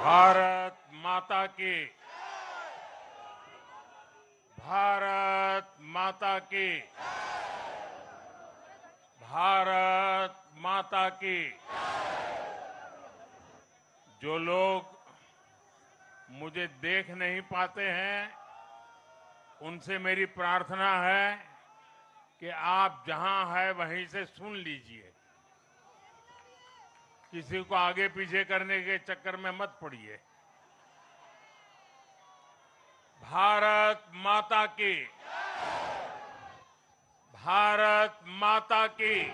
भारत माता की। भारत माता की। भारत माता की। जो लोग मुझे देख नहीं पाते हैं, उनसे मेरी प्रार्थना है कि आप जहां हैं वहीं से सुन लीजिए। किसी को आगे पीछे करने के चक्कर में मत पड़िए। भारत माता की। भारत माता की।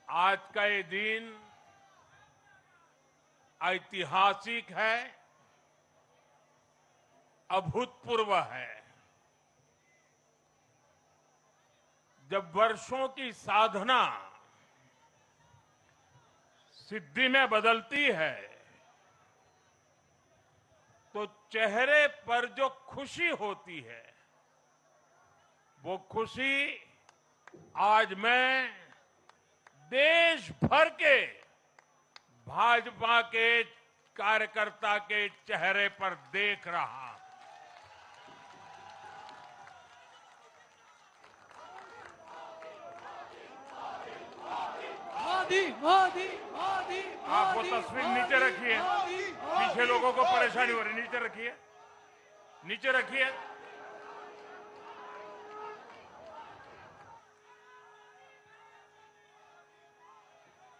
आज का ये दिन ऐतिहासिक है, अभूतपूर्व है। जब वर्षों की साधना सिद्धि में बदलती है, तो चेहरे पर जो खुशी होती है, वो खुशी आज मैं देश भर के भाजपा के कार्यकर्ता के चेहरे पर देख रहा हूं। मोदी मोदी मोदी। आप वो तस्वीर नीचे रखिए, पीछे लोगों को परेशानी हो रही, नीचे रखिए, नीचे रखिए।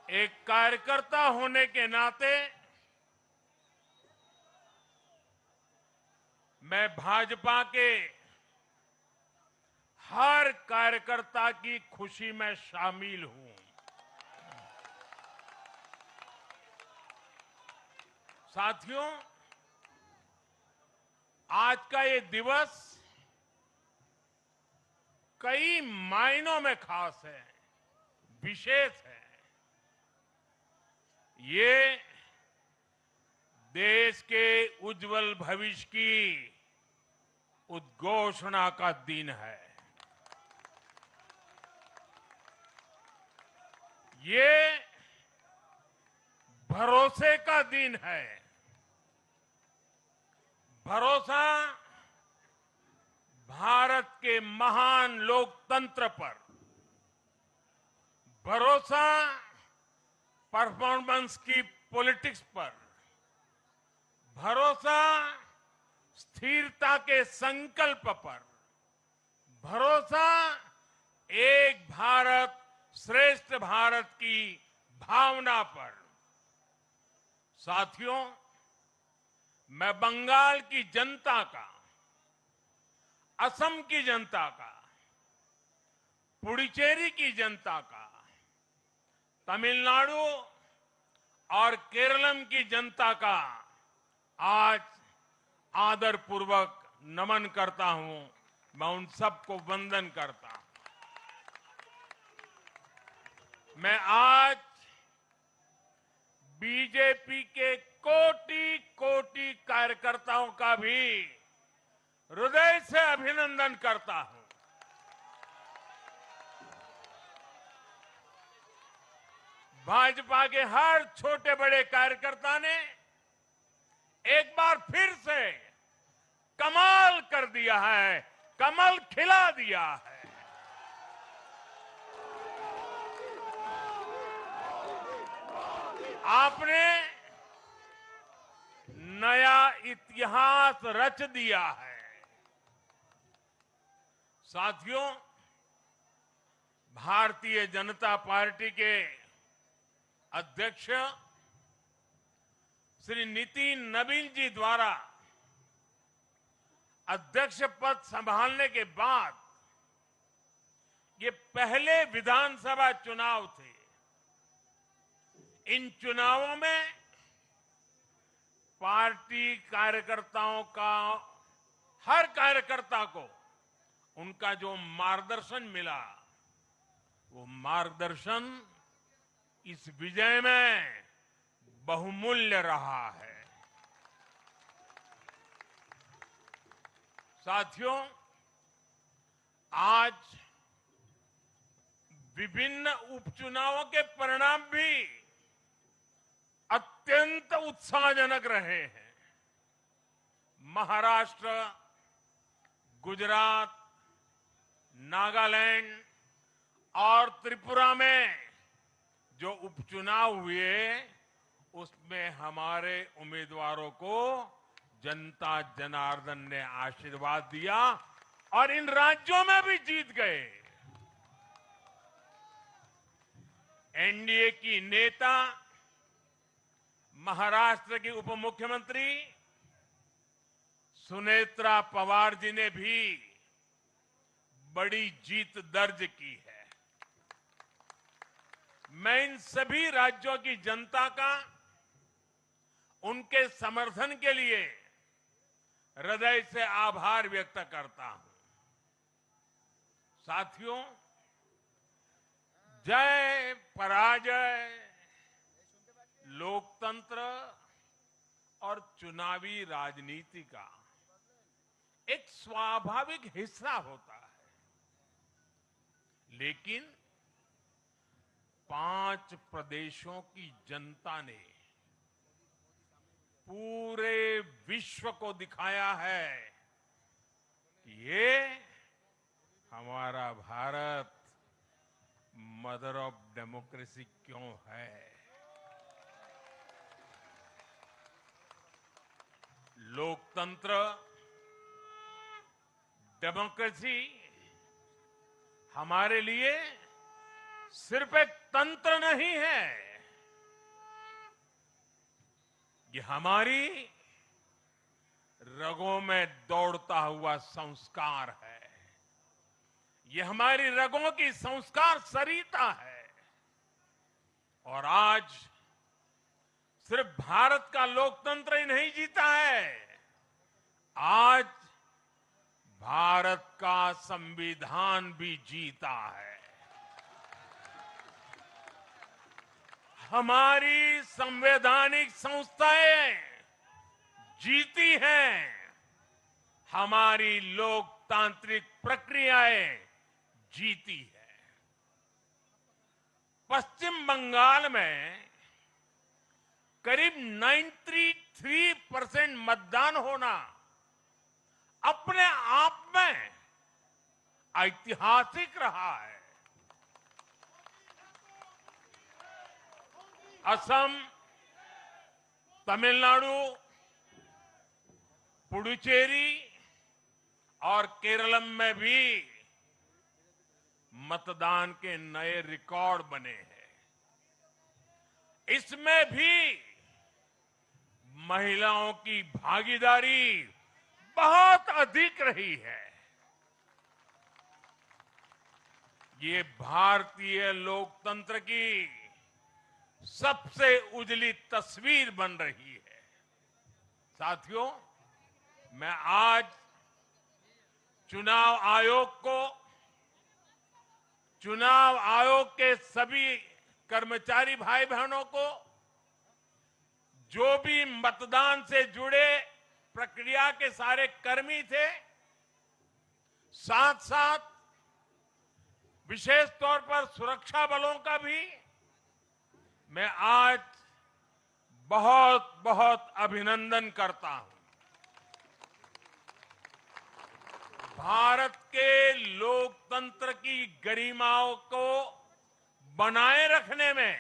एक कार्यकर्ता होने के नाते मैं भाजपा के हर कार्यकर्ता की खुशी में शामिल हूं। साथियों, आज का ये दिवस कई मायनों में खास है, विशेष है। ये देश के उज्जवल भविष्य की उद्घोषणा का दिन है। ये भरोसे का दिन है। भरोसा भारत के महान लोकतंत्र पर, भरोसा परफॉर्मेंस की पॉलिटिक्स पर, भरोसा स्थिरता के संकल्प पर, भरोसा एक भारत श्रेष्ठ भारत की भावना पर। साथियों, मैं बंगाल की जनता का, असम की जनता का, पुडुचेरी की जनता का, तमिलनाडु और केरलम की जनता का आज आदरपूर्वक नमन करता हूं। मैं उन सबको वंदन करता हूं। मैं आज बीजेपी के कोटि कोटि कार्यकर्ताओं का भी हृदय से अभिनंदन करता हूं। भाजपा के हर छोटे बड़े कार्यकर्ता ने एक बार फिर से कमाल कर दिया है, कमल खिला दिया है। आपने नया इतिहास रच दिया है। साथियों, भारतीय जनता पार्टी के अध्यक्ष श्री नितिन नवीन जी द्वारा अध्यक्ष पद संभालने के बाद ये पहले विधानसभा चुनाव थे। इन चुनावों में पार्टी कार्यकर्ताओं का, हर कार्यकर्ता को उनका जो मार्गदर्शन मिला, वो मार्गदर्शन इस विजय में बहुमूल्य रहा है। साथियों, आज विभिन्न उपचुनावों के परिणाम भी अत्यंत उत्साहजनक रहे हैं। महाराष्ट्र, गुजरात, नागालैंड और त्रिपुरा में जो उपचुनाव हुए उसमें हमारे उम्मीदवारों को जनता जनार्दन ने आशीर्वाद दिया और इन राज्यों में भी जीत गए। एनडीए की नेता महाराष्ट्र की उप मुख्यमंत्री सुनेत्रा पवार जी ने भी बड़ी जीत दर्ज की है। मैं इन सभी राज्यों की जनता का उनके समर्थन के लिए हृदय से आभार व्यक्त करता हूं। साथियों, जय पराजय लोकतंत्र और चुनावी राजनीति का एक स्वाभाविक हिस्सा होता है, लेकिन 5 प्रदेशों की जनता ने पूरे विश्व को दिखाया है कि ये हमारा भारत मदर ऑफ डेमोक्रेसी क्यों है। लोकतंत्र, डेमोक्रेसी हमारे लिए सिर्फ एक तंत्र नहीं है, ये हमारी रगों में दौड़ता हुआ संस्कार है। ये हमारी रगों की संस्कार सरिता है। और आज सिर्फ भारत का लोकतंत्र ही नहीं जीता है, आज भारत का संविधान भी जीता है। हमारी संवैधानिक संस्थाएं जीती हैं, हमारी लोकतांत्रिक प्रक्रियाएं जीती है। पश्चिम बंगाल में करीब 93% मतदान होना अपने आप में ऐतिहासिक रहा है। असम, तमिलनाडु, पुडुचेरी और केरल में भी मतदान के नए रिकॉर्ड बने हैं। इसमें भी महिलाओं की भागीदारी बहुत अधिक रही है। ये भारतीय लोकतंत्र की सबसे उजली तस्वीर बन रही है। साथियों, मैं आज चुनाव आयोग के सभी कर्मचारी भाई बहनों को, जो भी मतदान से जुड़े प्रक्रिया के सारे कर्मी थे, साथ साथ विशेष तौर पर सुरक्षा बलों का भी मैं आज बहुत बहुत अभिनंदन करता हूं। भारत के लोकतंत्र की गरिमाओं को बनाए रखने में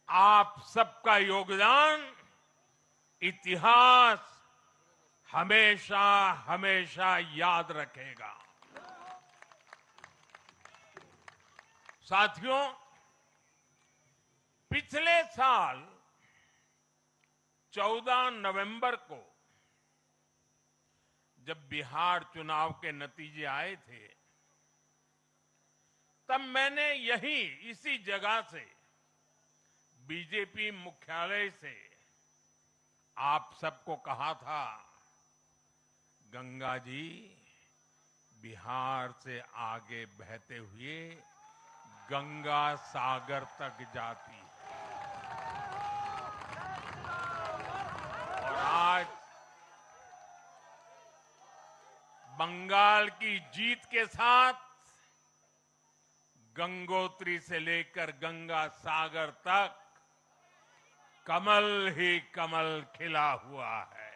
आप सबका योगदान इतिहास हमेशा हमेशा याद रखेगा। साथियों, पिछले साल 14 नवंबर को जब बिहार चुनाव के नतीजे आए थे, तब मैंने इसी जगह से बीजेपी मुख्यालय से आप सबको कहा था, गंगा जी बिहार से आगे बहते हुए गंगा सागर तक जाती है। और आज बंगाल की जीत के साथ गंगोत्री से लेकर गंगा सागर तक कमल ही कमल खिला हुआ है।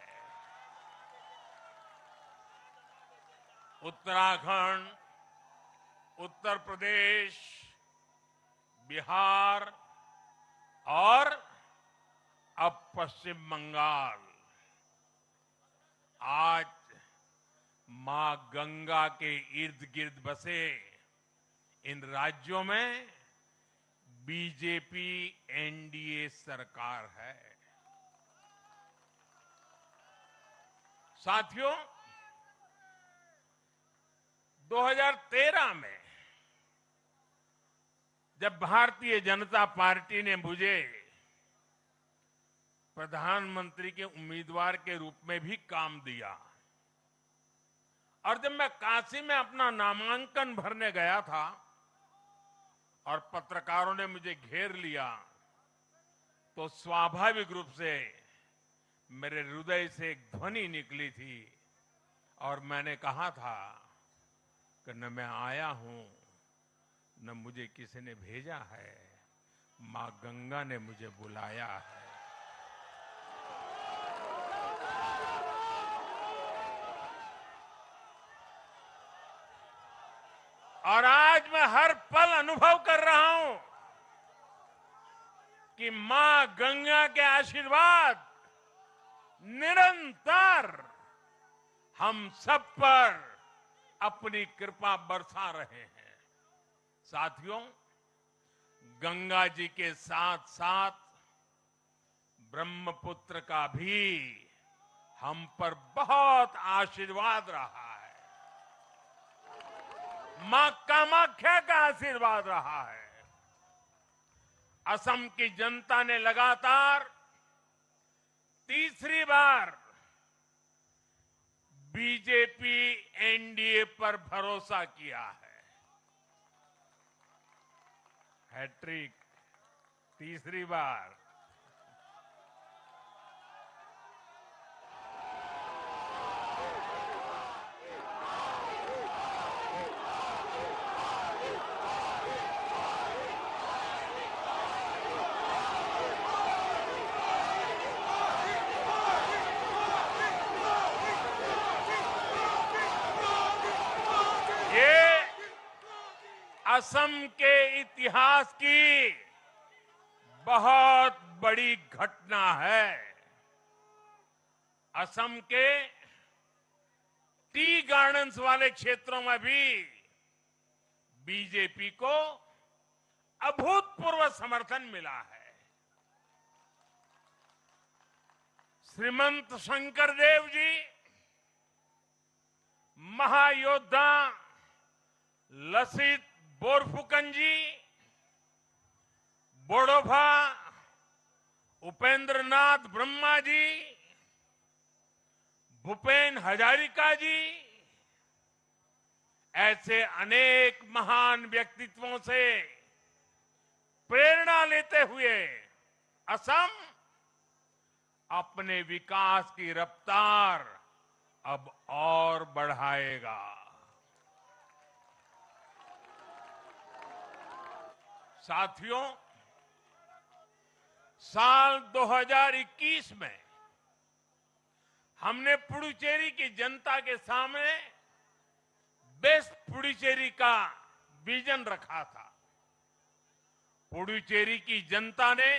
उत्तराखंड, उत्तर प्रदेश, बिहार और अब पश्चिम बंगाल आज मां गंगा के इर्द गिर्द बसे इन राज्यों में बीजेपी एनडीए सरकार है। साथियों, 2013 में जब भारतीय जनता पार्टी ने मुझे प्रधानमंत्री के उम्मीदवार के रूप में भी काम दिया और जब मैं काशी में अपना नामांकन भरने गया था और पत्रकारों ने मुझे घेर लिया तो स्वाभाविक रूप से मेरे हृदय से एक ध्वनि निकली थी और मैंने कहा था कि न मैं आया हूं न मुझे किसी ने भेजा है, मां गंगा ने मुझे बुलाया है। और आज मैं हर पल अनुभव कर रहा हूं कि मां गंगा के आशीर्वाद निरंतर हम सब पर अपनी कृपा बरसा रहे हैं। साथियों, गंगा जी के साथ साथ ब्रह्मपुत्र का भी हम पर बहुत आशीर्वाद रहा है। मां कामाख्या का आशीर्वाद रहा है। असम की जनता ने लगातार तीसरी बार बीजेपी एनडीए पर भरोसा किया है। हैट्रिक, तीसरी बार। असम के इतिहास की बहुत बड़ी घटना है। असम के टी गार्डन्स वाले क्षेत्रों में भी बीजेपी को अभूतपूर्व समर्थन मिला है। श्रीमंत शंकरदेव जी, महायोद्धा लसित बोरफुकन जी, बोडोफा उपेंद्र नाथ ब्रह्मा जी, भूपेन हजारिका जी, ऐसे अनेक महान व्यक्तित्वों से प्रेरणा लेते हुए असम अपने विकास की रफ्तार अब और बढ़ाएगा। साथियों, साल 2021 में हमने पुडुचेरी की जनता के सामने बेस्ट पुडुचेरी का विजन रखा था। पुडुचेरी की जनता ने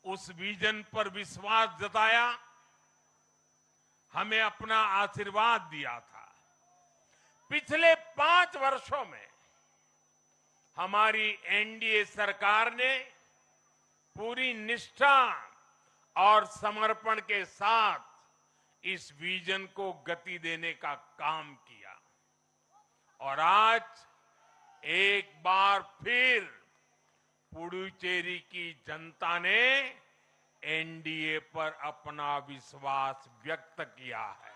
उस विजन पर विश्वास जताया, हमें अपना आशीर्वाद दिया था। पिछले 5 वर्षों में हमारी एनडीए सरकार ने पूरी निष्ठा और समर्पण के साथ इस विजन को गति देने का काम किया और आज एक बार फिर पुडुचेरी की जनता ने एनडीए पर अपना विश्वास व्यक्त किया है।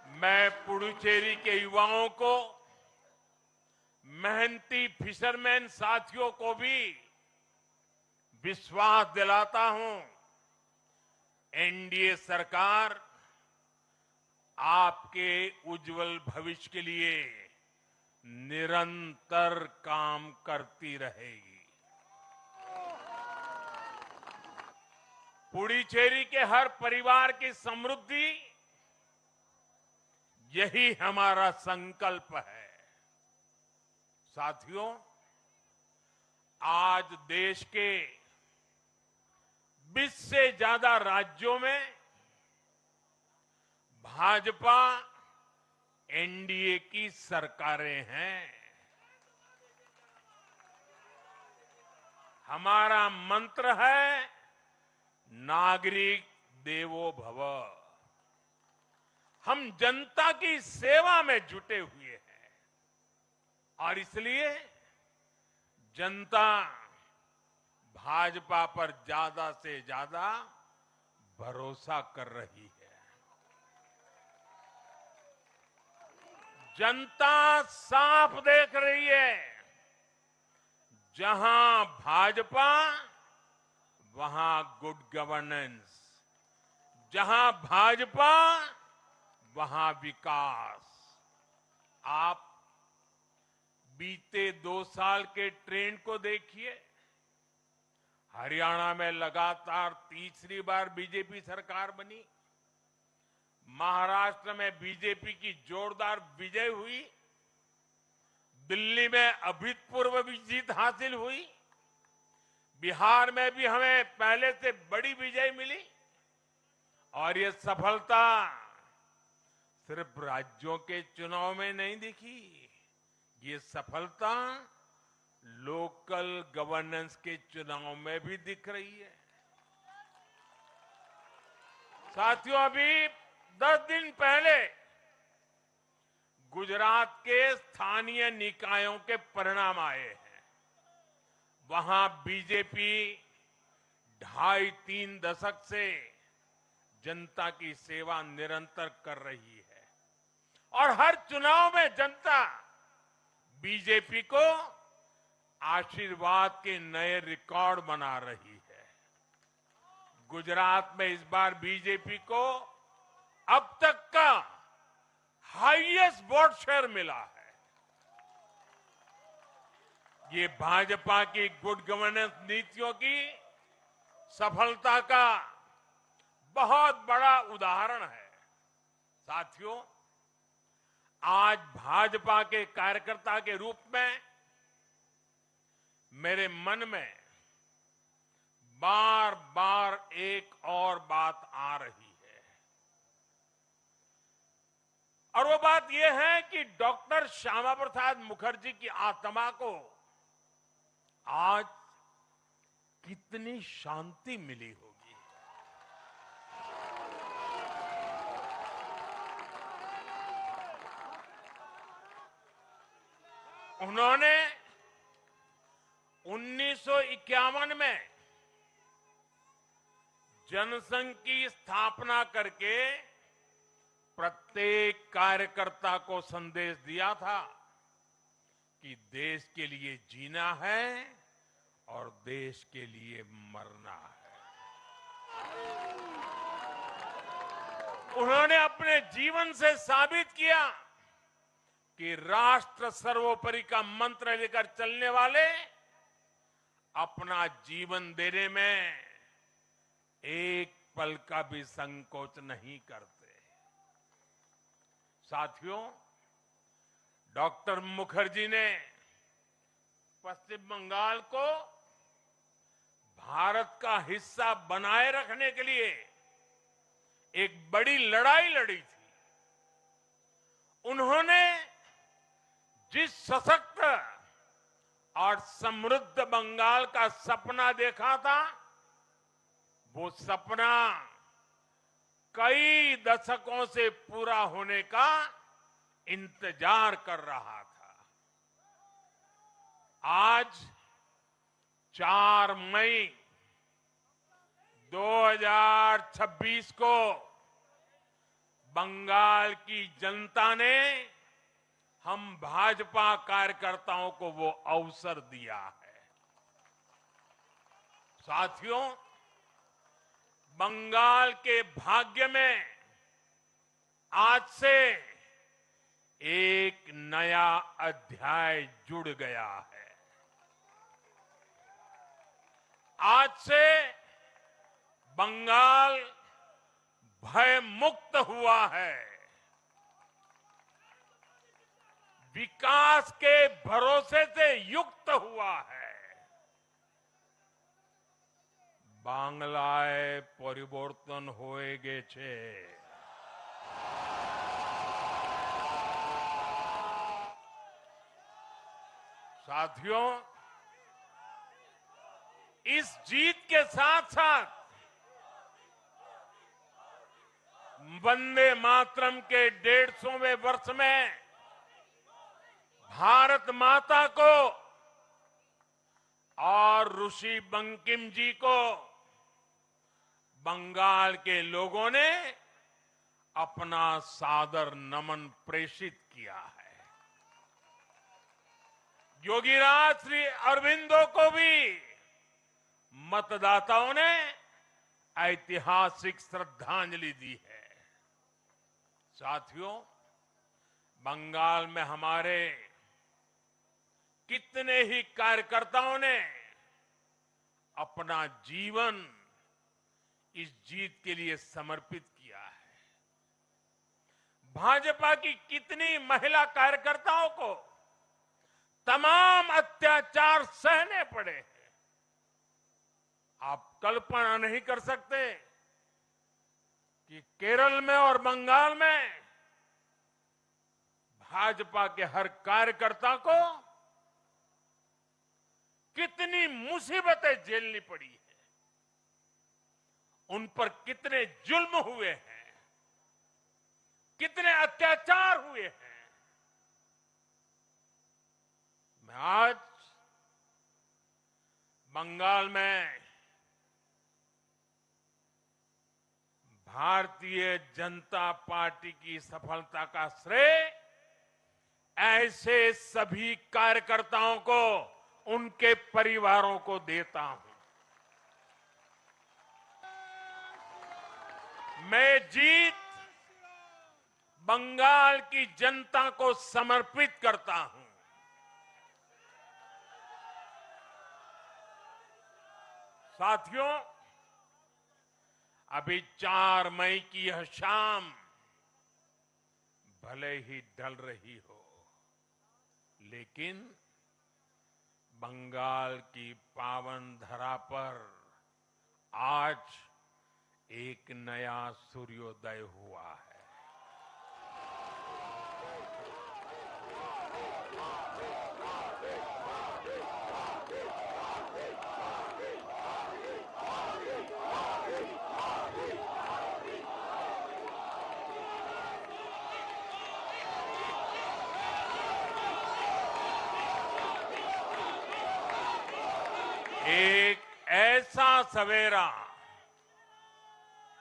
मैं पुडुचेरी के युवाओं को, मेहनती फिशरमैन साथियों को भी विश्वास दिलाता हूं, एनडीए सरकार आपके उज्जवल भविष्य के लिए निरंतर काम करती रहेगी। पुडुचेरी के हर परिवार की समृद्धि, यही हमारा संकल्प है। साथियों, आज देश के 20 से ज्यादा राज्यों में भाजपा एनडीए की सरकारें हैं। हमारा मंत्र है नागरिक देवो भव। हम जनता की सेवा में जुटे हुए हैं और इसलिए जनता भाजपा पर ज्यादा से ज्यादा भरोसा कर रही है। जनता साफ देख रही है, जहां भाजपा वहां गुड गवर्नेंस, जहां भाजपा वहां विकास। आप बीते 2 साल के ट्रेंड को देखिए। हरियाणा में लगातार तीसरी बार बीजेपी सरकार बनी। महाराष्ट्र में बीजेपी की जोरदार विजय हुई। दिल्ली में अभूतपूर्व जीत हासिल हुई। बिहार में भी हमें पहले से बड़ी विजय मिली और ये सफलता सिर्फ राज्यों के चुनाव में नहीं दिखी, ये सफलता लोकल गवर्नेंस के चुनाव में भी दिख रही है। साथियों, अभी 10 दिन पहले गुजरात के स्थानीय निकायों के परिणाम आए हैं। वहां बीजेपी 2.5-3 दशक से जनता की सेवा निरंतर कर रही है और हर चुनाव में जनता बीजेपी को आशीर्वाद के नए रिकॉर्ड बना रही है। गुजरात में इस बार बीजेपी को अब तक का हाईएस्ट वोट शेयर मिला है। ये भाजपा की गुड गवर्नेंस नीतियों की सफलता का बहुत बड़ा उदाहरण है। साथियों, आज भाजपा के कार्यकर्ता के रूप में मेरे मन में बार बार एक और बात आ रही है और वो बात यह है कि डॉक्टर श्यामा प्रसाद मुखर्जी की आत्मा को आज कितनी शांति मिली होगी। उन्होंने 1951 में जनसंघ की स्थापना करके प्रत्येक कार्यकर्ता को संदेश दिया था कि देश के लिए जीना है और देश के लिए मरना है। उन्होंने अपने जीवन से साबित किया कि राष्ट्र सर्वोपरि का मंत्र लेकर चलने वाले अपना जीवन देने में एक पल का भी संकोच नहीं करते। साथियों, डॉक्टर मुखर्जी ने पश्चिम बंगाल को भारत का हिस्सा बनाए रखने के लिए एक बड़ी लड़ाई लड़ी थी। उन्होंने जिस सशक्त और समृद्ध बंगाल का सपना देखा था, वो सपना कई दशकों से पूरा होने का इंतजार कर रहा था। आज 4 मई 2026 को बंगाल की जनता ने हम भाजपा कार्यकर्ताओं को वो अवसर दिया है। साथियों, बंगाल के भाग्य में आज से एक नया अध्याय जुड़ गया है। आज से बंगाल भय मुक्त हुआ है, विकास के भरोसे से युक्त हुआ है। बांग्लाए परिवर्तन होए गे छे। साथियों, इस जीत के साथ साथ वंदे मातरम के 150वें वर्ष में भारत माता को और ऋषि बंकिम जी को बंगाल के लोगों ने अपना सादर नमन प्रेषित किया है। योगीराज श्री अरविंदो को भी मतदाताओं ने ऐतिहासिक श्रद्धांजलि दी है। साथियों, बंगाल में हमारे कितने ही कार्यकर्ताओं ने अपना जीवन इस जीत के लिए समर्पित किया है। भाजपा की कितनी महिला कार्यकर्ताओं को तमाम अत्याचार सहने पड़े हैं। आप कल्पना नहीं कर सकते कि केरल में और बंगाल में भाजपा के हर कार्यकर्ता को कितनी मुसीबतें झेलनी पड़ी है, उन पर कितने जुल्म हुए हैं, कितने अत्याचार हुए हैं। मैं आज बंगाल में भारतीय जनता पार्टी की सफलता का श्रेय ऐसे सभी कार्यकर्ताओं को, उनके परिवारों को देता हूं। मैं जीत बंगाल की जनता को समर्पित करता हूं। साथियों, अभी 4 मई की यह शाम भले ही ढल रही हो, लेकिन बंगाल की पावन धरा पर आज एक नया सूर्योदय हुआ है।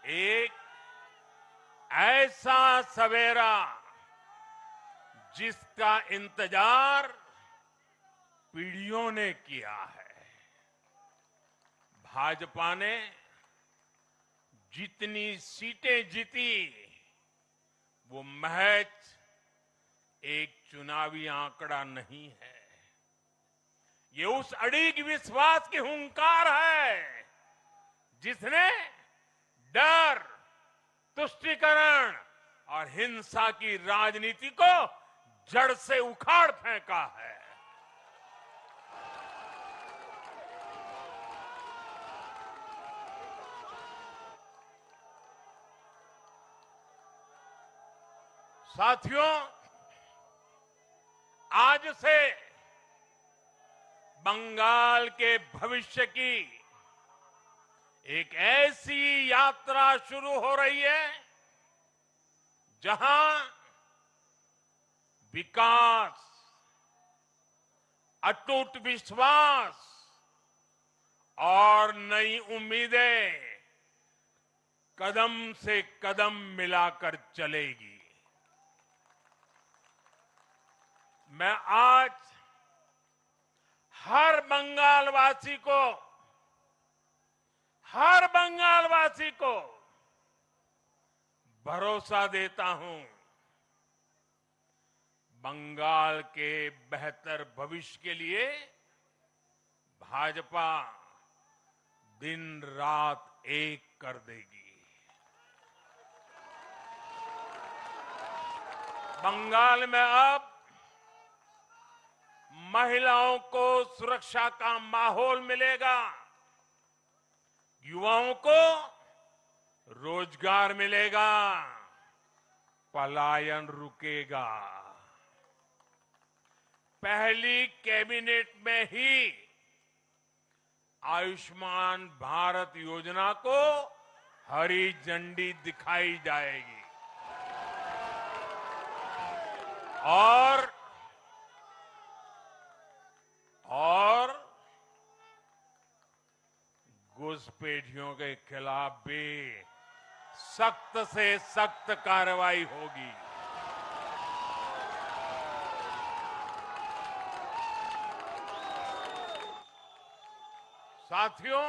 एक ऐसा सवेरा जिसका इंतजार पीढ़ियों ने किया है। भाजपा ने जितनी सीटें जीती वो महज एक चुनावी आंकड़ा नहीं है, ये उस अड़िग विश्वास की हुंकार है जिसने डर, तुष्टीकरण और हिंसा की राजनीति को जड़ से उखाड़ फेंका है। साथियों, आज से बंगाल के भविष्य की एक ऐसी यात्रा शुरू हो रही है जहां विकास, अटूट विश्वास और नई उम्मीदें कदम से कदम मिलाकर चलेगी। मैं आज हर बंगालवासी को भरोसा देता हूं, बंगाल के बेहतर भविष्य के लिए भाजपा दिन रात एक कर देगी। बंगाल में अब महिलाओं को सुरक्षा का माहौल मिलेगा, युवाओं को रोजगार मिलेगा, पलायन रुकेगा। पहली कैबिनेट में ही आयुष्मान भारत योजना को हरी झंडी दिखाई जाएगी और घुसपैठियों के खिलाफ भी सख्त से सख्त कार्रवाई होगी। साथियों,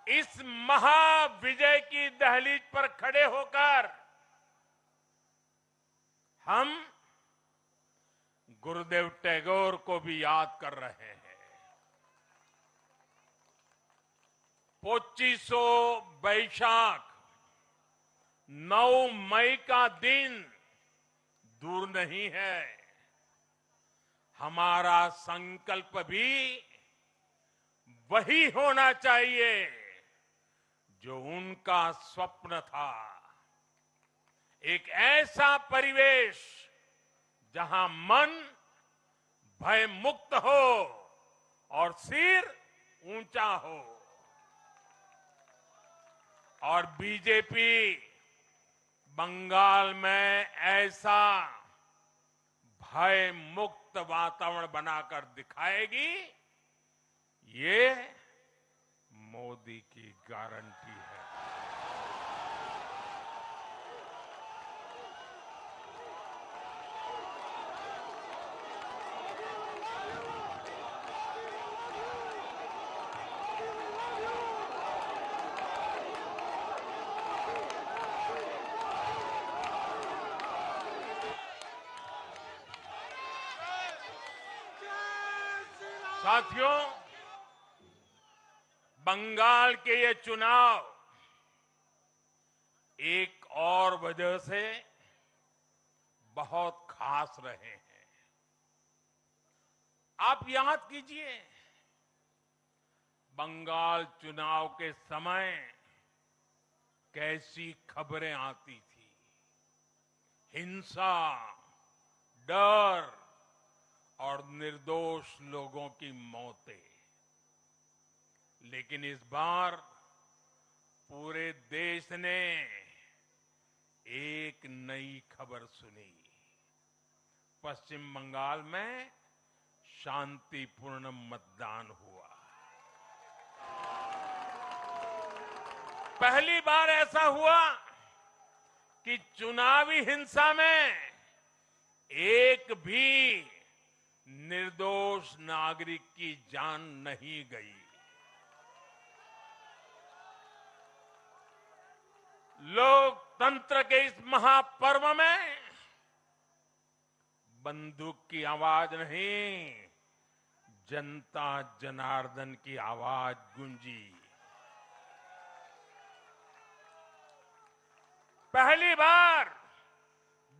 इस महाविजय की दहलीज पर खड़े होकर हम गुरुदेव टैगोर को भी याद कर रहे हैं। 25 बैशाख 9 मई का दिन दूर नहीं है। हमारा संकल्प भी वही होना चाहिए जो उनका स्वप्न था। एक ऐसा परिवेश जहां मन भय मुक्त हो और सिर ऊंचा हो। और बीजेपी बंगाल में ऐसा भय मुक्त वातावरण बनाकर दिखाएगी, ये मोदी की गारंटी है। साथियों, बंगाल के ये चुनाव एक और वजह से बहुत खास रहे हैं। आप याद कीजिए, बंगाल चुनाव के समय कैसी खबरें आती थी। हिंसा, डर और निर्दोष लोगों की मौतें। लेकिन इस बार पूरे देश ने एक नई खबर सुनी। पश्चिम बंगाल में शांतिपूर्ण मतदान हुआ। पहली बार ऐसा हुआ कि चुनावी हिंसा में एक भी निर्दोष नागरिक की जान नहीं गई। लोकतंत्र के इस महापर्व में बंदूक की आवाज नहीं, जनता जनार्दन की आवाज गूंजी। पहली बार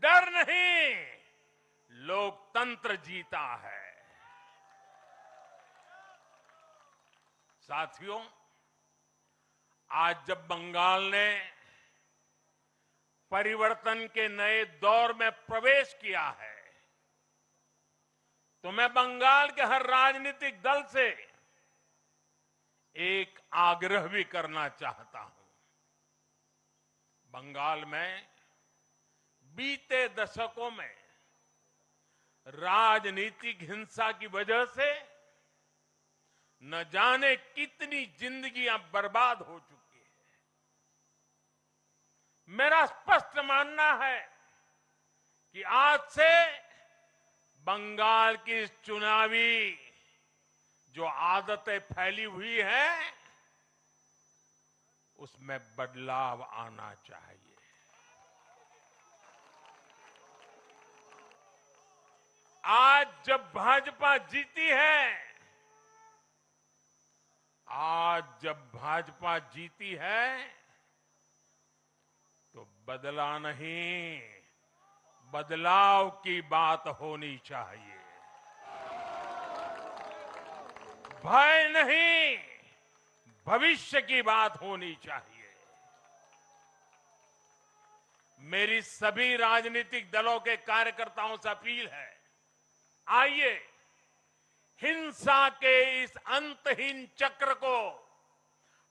डर नहीं, लोकतंत्र जीता है। साथियों, आज जब बंगाल ने परिवर्तन के नए दौर में प्रवेश किया है, तो मैं बंगाल के हर राजनीतिक दल से एक आग्रह भी करना चाहता हूं। बंगाल में बीते दशकों में राजनीतिक हिंसा की वजह से न जाने कितनी जिंदगियां बर्बाद हो चुकी है। मेरा स्पष्ट मानना है कि आज से बंगाल की इस चुनावी जो आदतें फैली हुई हैं, उसमें बदलाव आना चाहिए। जब भाजपा जीती है, आज जब भाजपा जीती है, तो बदला नहीं, बदलाव की बात होनी चाहिए। भय नहीं, भविष्य की बात होनी चाहिए। मेरी सभी राजनीतिक दलों के कार्यकर्ताओं से अपील है, आइए हिंसा के इस अंतहीन चक्र को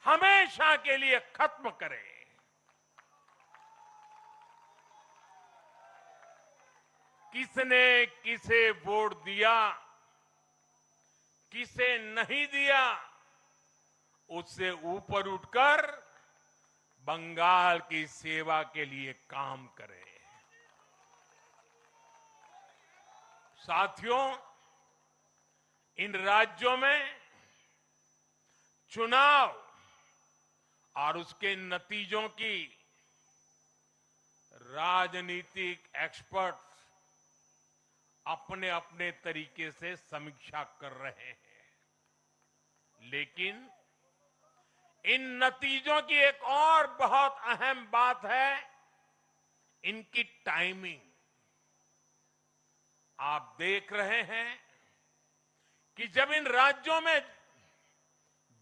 हमेशा के लिए खत्म करें। किसने किसे वोट दिया, किसे नहीं दिया, उससे ऊपर उठकर बंगाल की सेवा के लिए काम करें। साथियों, इन राज्यों में चुनाव और उसके नतीजों की राजनीतिक एक्सपर्ट्स अपने अपने तरीके से समीक्षा कर रहे हैं, लेकिन इन नतीजों की एक और बहुत अहम बात है, इनकी टाइमिंग। आप देख रहे हैं कि जब इन राज्यों में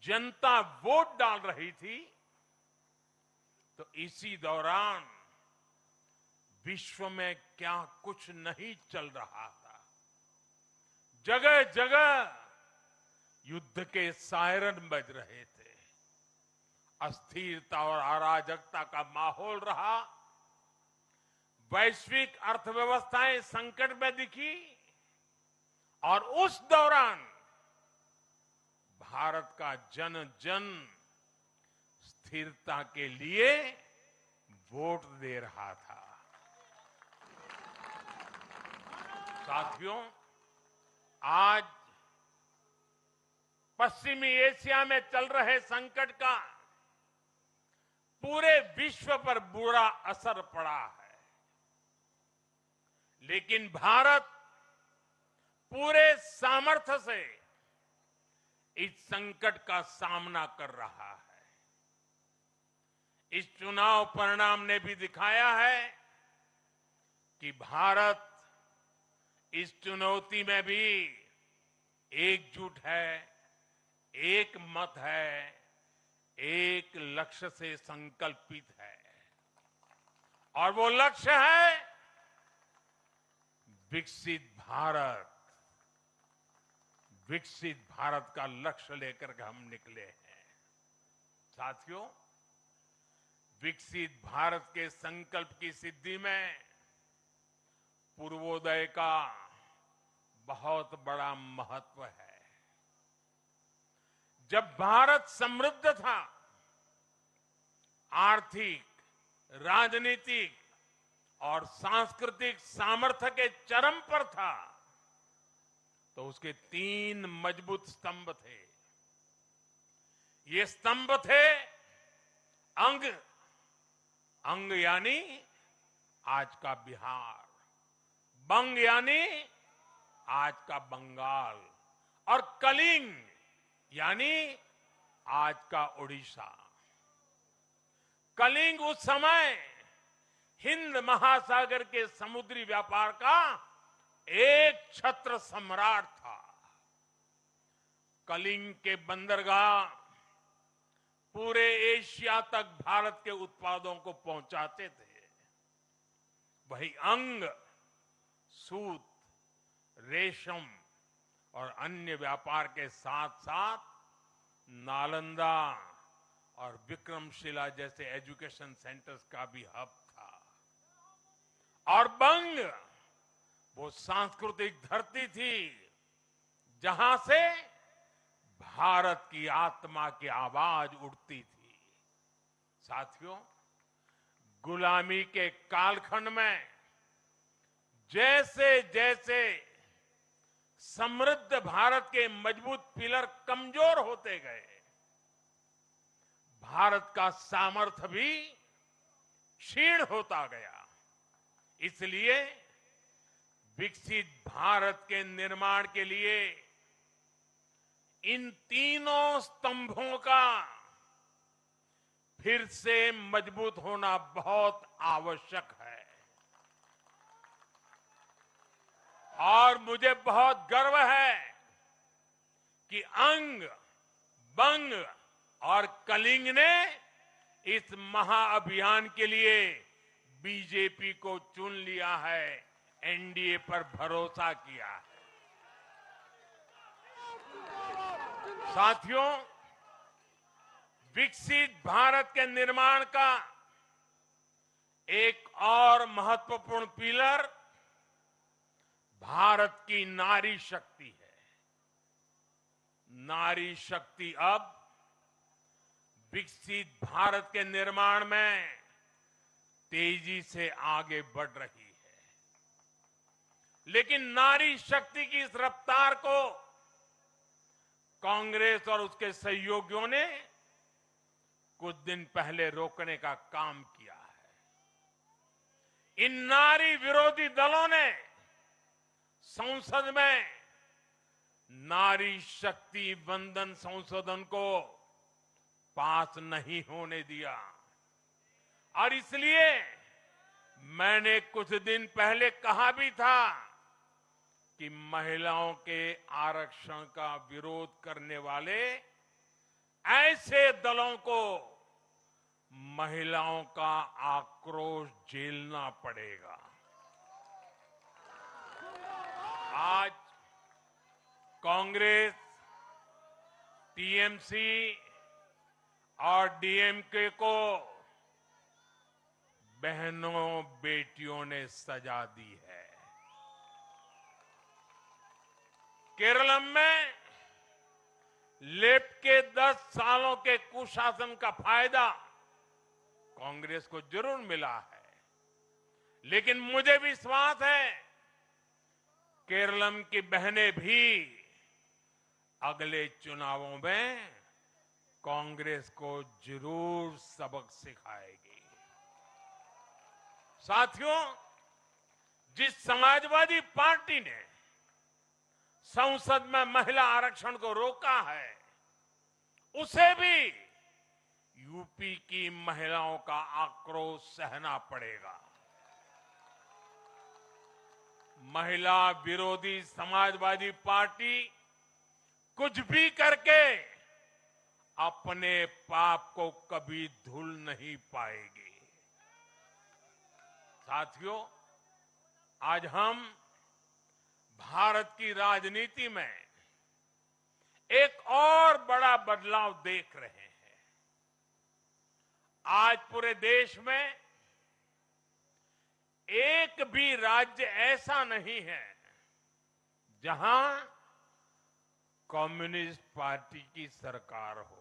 जनता वोट डाल रही थी, तो इसी दौरान विश्व में क्या कुछ नहीं चल रहा था। जगह जगह युद्ध के सायरन बज रहे थे, अस्थिरता और अराजकता का माहौल रहा, वैश्विक अर्थव्यवस्थाएं संकट में दिखी, और उस दौरान भारत का जन जन स्थिरता के लिए वोट दे रहा था। साथियों, आज पश्चिमी एशिया में चल रहे संकट का पूरे विश्व पर बुरा असर पड़ा है, लेकिन भारत पूरे सामर्थ्य से इस संकट का सामना कर रहा है। इस चुनाव परिणाम ने भी दिखाया है कि भारत इस चुनौती में भी एकजुट है, एक मत है, एक लक्ष्य से संकल्पित है, और वो लक्ष्य है विकसित भारत। विकसित भारत का लक्ष्य लेकर के हम निकले हैं। साथियों, विकसित भारत के संकल्प की सिद्धि में पूर्वोदय का बहुत बड़ा महत्व है। जब भारत समृद्ध था, आर्थिक, राजनीतिक और सांस्कृतिक सामर्थ्य के चरम पर था, तो उसके 3 मजबूत स्तंभ थे। ये स्तंभ थे अंग, अंग यानी आज का बिहार, बंग यानी आज का बंगाल, और कलिंग यानी आज का ओडिशा। कलिंग उस समय हिंद महासागर के समुद्री व्यापार का एक छत्र सम्राट था। कलिंग के बंदरगाह पूरे एशिया तक भारत के उत्पादों को पहुंचाते थे। वही अंग सूत, रेशम और अन्य व्यापार के साथ साथ नालंदा और विक्रमशिला जैसे एजुकेशन सेंटर्स का भी हब था। और बंग वो सांस्कृतिक धरती थी जहां से भारत की आत्मा की आवाज उठती थी। साथियों, गुलामी के कालखंड में जैसे जैसे समृद्ध भारत के मजबूत पिलर कमजोर होते गए, भारत का सामर्थ्य भी क्षीण होता गया। इसलिए विकसित भारत के निर्माण के लिए इन तीनों स्तंभों का फिर से मजबूत होना बहुत आवश्यक है। और मुझे बहुत गर्व है कि अंग, बंग और कलिंग ने इस महाअभियान के लिए बीजेपी को चुन लिया है, एनडीए पर भरोसा किया है। साथियों, विकसित भारत के निर्माण का एक और महत्वपूर्ण पिलर भारत की नारी शक्ति है। नारी शक्ति अब विकसित भारत के निर्माण में तेजी से आगे बढ़ रही है। लेकिन नारी शक्ति की इस रफ्तार को कांग्रेस और उसके सहयोगियों ने कुछ दिन पहले रोकने का काम किया है। इन नारी विरोधी दलों ने संसद में नारी शक्ति वंदन संशोधन को पास नहीं होने दिया और इसलिए मैंने कुछ दिन पहले कहा भी था कि महिलाओं के आरक्षण का विरोध करने वाले ऐसे दलों को महिलाओं का आक्रोश झेलना पड़ेगा। आज कांग्रेस, टीएमसी और डीएमके को बहनों बेटियों ने सजा दी है। केरलम में लेफ्ट के 10 सालों के कुशासन का फायदा कांग्रेस को जरूर मिला है, लेकिन मुझे विश्वास है केरलम की बहनें भी अगले चुनावों में कांग्रेस को जरूर सबक सिखाएगी। साथियों, जिस समाजवादी पार्टी ने संसद में महिला आरक्षण को रोका है, उसे भी यूपी की महिलाओं का आक्रोश सहना पड़ेगा। महिला विरोधी समाजवादी पार्टी कुछ भी करके अपने पाप को कभी धुल नहीं पाएगी। साथियों, आज हम भारत की राजनीति में एक और बड़ा बदलाव देख रहे हैं। आज पूरे देश में एक भी राज्य ऐसा नहीं है जहां कम्युनिस्ट पार्टी की सरकार हो।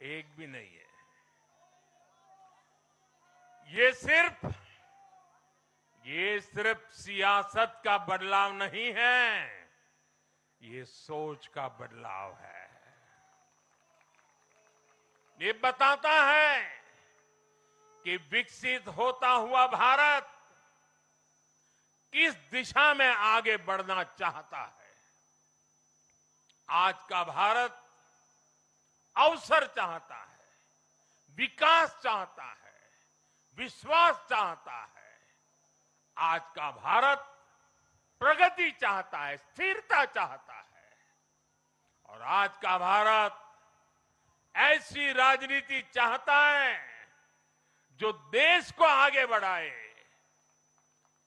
एक भी नहीं है। ये सिर्फ सियासत का बदलाव नहीं है, ये सोच का बदलाव है। ये बताता है कि विकसित होता हुआ भारत किस दिशा में आगे बढ़ना चाहता है। आज का भारत अवसर चाहता है, विकास चाहता है, विश्वास चाहता है। आज का भारत प्रगति चाहता है, स्थिरता चाहता है। और आज का भारत ऐसी राजनीति चाहता है जो देश को आगे बढ़ाए।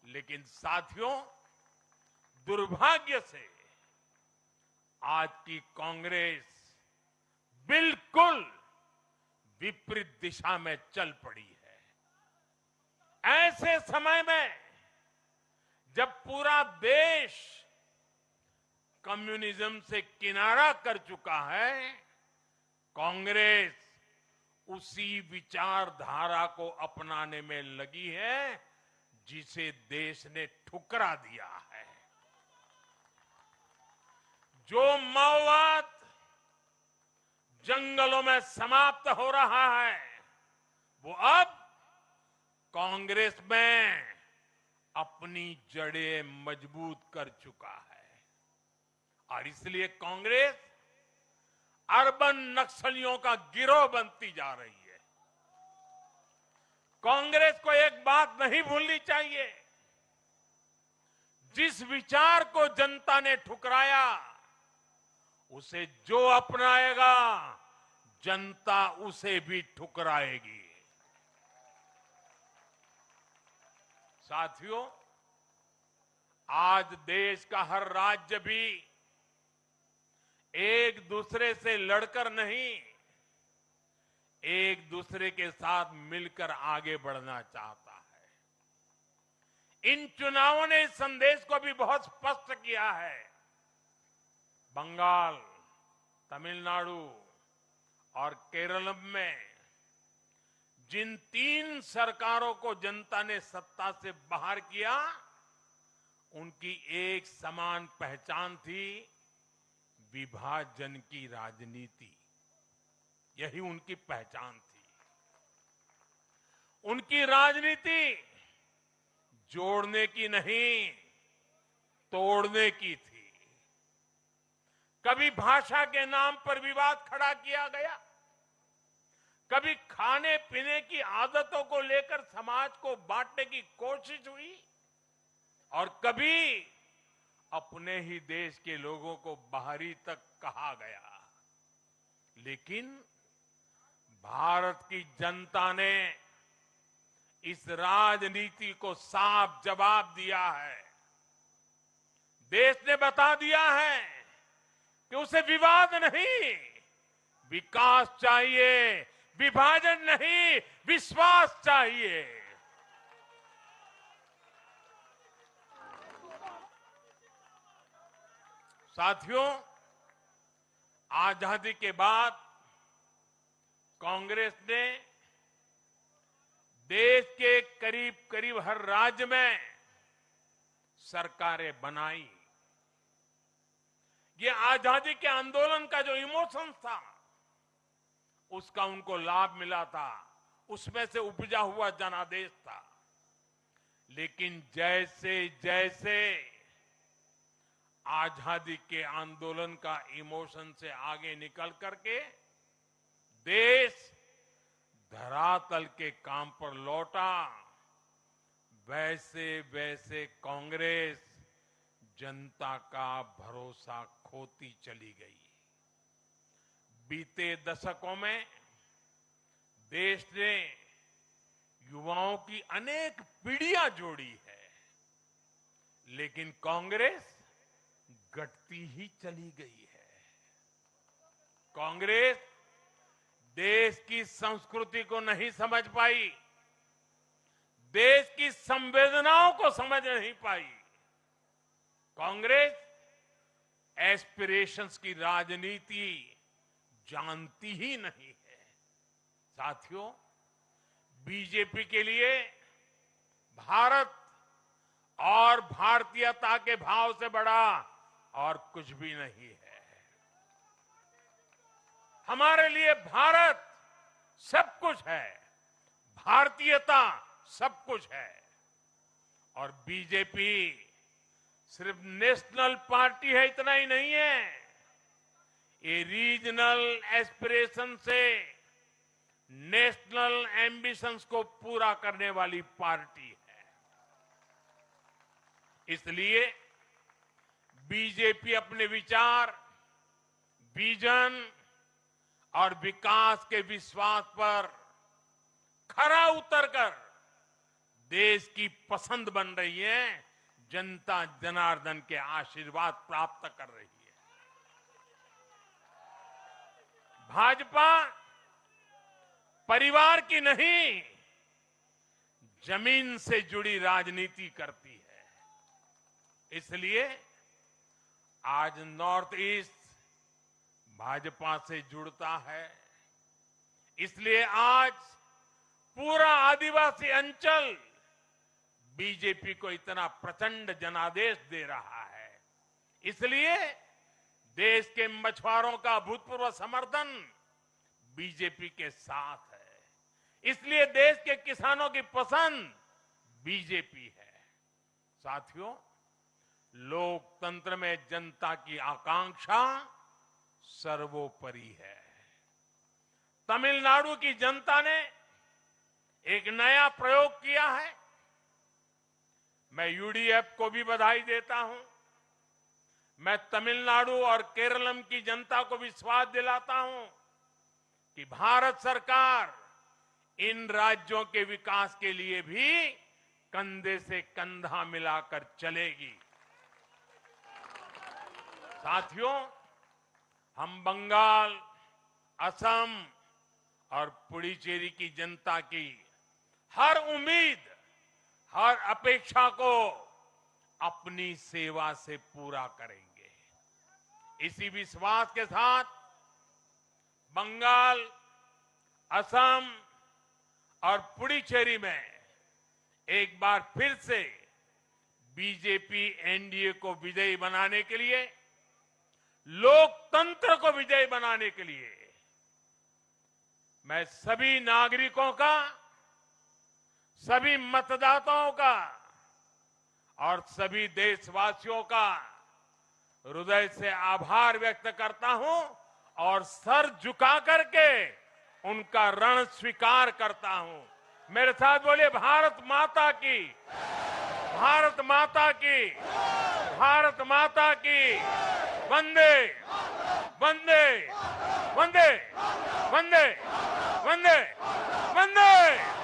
लेकिन साथियों, दुर्भाग्य से आज की कांग्रेस बिल्कुल विपरीत दिशा में चल पड़ी है। ऐसे समय में जब पूरा देश कम्युनिज्म से किनारा कर चुका है, कांग्रेस उसी विचारधारा को अपनाने में लगी है जिसे देश ने ठुकरा दिया है। जो माओवाद जंगलों में समाप्त हो रहा है, वो अब कांग्रेस में अपनी जड़ें मजबूत कर चुका है और इसलिए कांग्रेस अर्बन नक्सलियों का गिरोह बनती जा रही है। कांग्रेस को एक बात नहीं भूलनी चाहिए, जिस विचार को जनता ने ठुकराया उसे जो अपनाएगा जनता उसे भी ठुकराएगी। साथियों, आज देश का हर राज्य भी एक दूसरे से लड़कर नहीं, एक दूसरे के साथ मिलकर आगे बढ़ना चाहता है। इन चुनावों ने इस संदेश को भी बहुत स्पष्ट किया है। बंगाल, तमिलनाडु और केरल में जिन 3 सरकारों को जनता ने सत्ता से बाहर किया, उनकी एक समान पहचान थी, विभाजन की राजनीति। यही उनकी पहचान थी। उनकी राजनीति जोड़ने की नहीं, तोड़ने की थी। कभी भाषा के नाम पर विवाद खड़ा किया गया, कभी खाने पीने की आदतों को लेकर समाज को बांटने की कोशिश हुई और कभी अपने ही देश के लोगों को बाहरी तक कहा गया। लेकिन भारत की जनता ने इस राजनीति को साफ जवाब दिया है। देश ने बता दिया है कि उसे विवाद नहीं, विकास चाहिए, विभाजन नहीं, विश्वास चाहिए। साथियों, आजादी के बाद कांग्रेस ने देश के करीब करीब हर राज्य में सरकारें बनाई। ये आजादी के आंदोलन का जो इमोशन था, उसका उनको लाभ मिला था, उसमें से उपजा हुआ जनादेश था। लेकिन जैसे जैसे आजादी के आंदोलन का इमोशन से आगे निकल करके देश धरातल के काम पर लौटा, वैसे वैसे कांग्रेस जनता का भरोसा खोती चली गई। बीते दशकों में देश ने युवाओं की अनेक पीढ़ियां जोड़ी है, लेकिन कांग्रेस घटती ही चली गई है। कांग्रेस देश की संस्कृति को नहीं समझ पाई, देश की संवेदनाओं को समझ नहीं पाई। कांग्रेस एस्पिरेशंस की राजनीति जानती ही नहीं है। साथियों, बीजेपी के लिए भारत और भारतीयता के भाव से बड़ा और कुछ भी नहीं है। हमारे लिए भारत सब कुछ है, भारतीयता सब कुछ है। और बीजेपी सिर्फ नेशनल पार्टी है, इतना ही नहीं है, ये रीजनल एस्पिरेशन से नेशनल एम्बिशंस को पूरा करने वाली पार्टी है। इसलिए बीजेपी अपने विचार, विजन और विकास के विश्वास पर खरा उतरकर देश की पसंद बन रही है, जनता जनार्दन के आशीर्वाद प्राप्त कर रही है। भाजपा परिवार की नहीं, जमीन से जुड़ी राजनीति करती है। इसलिए आज नॉर्थ ईस्ट भाजपा से जुड़ता है। इसलिए आज पूरा आदिवासी अंचल बीजेपी को इतना प्रचंड जनादेश दे रहा है। इसलिए देश के मछुआरों का अभूतपूर्व समर्थन बीजेपी के साथ है। इसलिए देश के किसानों की पसंद बीजेपी है। साथियों, लोकतंत्र में जनता की आकांक्षा सर्वोपरि है। तमिलनाडु की जनता ने एक नया प्रयोग किया है। मैं यूडीएफ को भी बधाई देता हूं। मैं तमिलनाडु और केरलम की जनता को विश्वास दिलाता हूं कि भारत सरकार इन राज्यों के विकास के लिए भी कंधे से कंधा मिलाकर चलेगी। साथियों, हम बंगाल, असम और पुडुचेरी की जनता की हर उम्मीद, हर अपेक्षा को अपनी सेवा से पूरा करेंगे। इसी विश्वास के साथ बंगाल, असम और पुडुचेरी में एक बार फिर से बीजेपी एनडीए को विजयी बनाने के लिए, लोकतंत्र को विजयी बनाने के लिए मैं सभी नागरिकों का, सभी मतदाताओं का और सभी देशवासियों का हृदय से आभार व्यक्त करता हूं और सर झुका करके उनका ऋण स्वीकार करता हूं। मेरे साथ बोलिए, भारत माता की, भारत माता की, भारत माता की। वंदे वंदे वंदे वंदे वंदे वंदे।